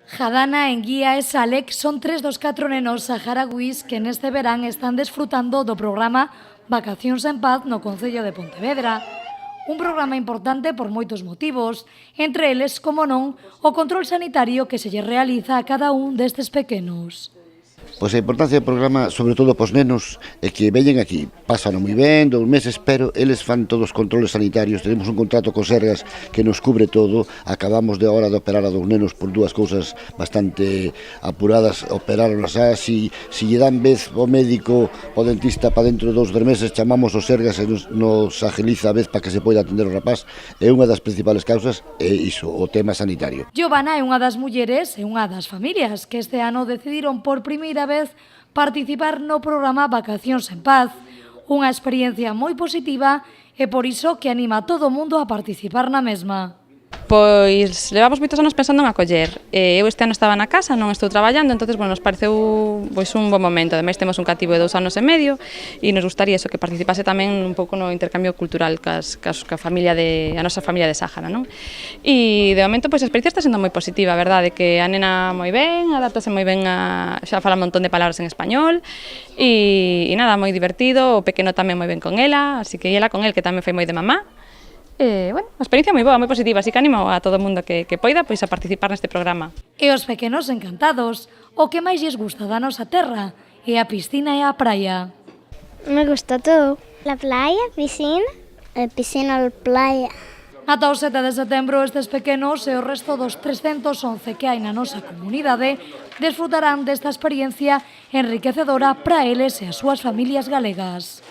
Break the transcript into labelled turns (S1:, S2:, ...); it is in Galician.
S1: Jadana, Enguía e Salek son 3 dos 4 nenos saharauis que neste verán están desfrutando do programa Vacacións en Paz no Concello de Pontevedra. Un programa importante por moitos motivos, entre eles, como non, o control sanitario que se lle realiza a cada un destes pequenos.
S2: Pois a importancia do programa, sobre todo pos nenos, é que veñen aquí, pasan moi ben, 2 meses, pero eles fan todos os controles sanitarios, tenemos un contrato con Sergas que nos cubre todo, acabamos de hora de operar a 2 nenos por 2 cousas bastante apuradas, operaronlas si lle dan vez ao médico, ao dentista para dentro de 2 meses, chamamos os Sergas e nos agiliza a vez para que se poida atender o rapaz, é unha das principales causas, é iso, o tema sanitario.
S1: Giovanna é unha das mulleres e unha das familias que este ano decidiron por primeira vez participar no programa Vacacións en Paz, unha experiencia moi positiva e por iso que anima a todo o mundo a participar na mesma.
S3: Pois levamos moitos anos pensando en acoller. Eu este ano estaba na casa, non estou traballando, entonces nos pareceu pois un bon momento. Ademais temos un cativo de 2 anos e medio e nos gustaría eso, que participase tamén un pouco no intercambio cultural ca familia a nosa familia de Sáhara, non? E de momento pois a experiencia está sendo moi positiva, a verdade, que a nena moi ben, adaptase moi ben xa fala un montón de palabras en español e nada, moi divertido, o pequeno tamén moi ben con ela, así que ela con el que tamén foi moi de mamá. Bueno, a experiencia moi boa, moi positiva, así que animo a todo o mundo que poida pois a participar neste programa.
S1: E os pequenos encantados, o que máis lles gusta da nosa terra é a piscina e a praia.
S4: Me gusta todo. La playa, piscina, piscina, playa.
S1: Ata o 7 de setembro estes pequenos e o resto dos 311 que hai na nosa comunidade desfrutarán desta experiencia enriquecedora para eles e as súas familias galegas.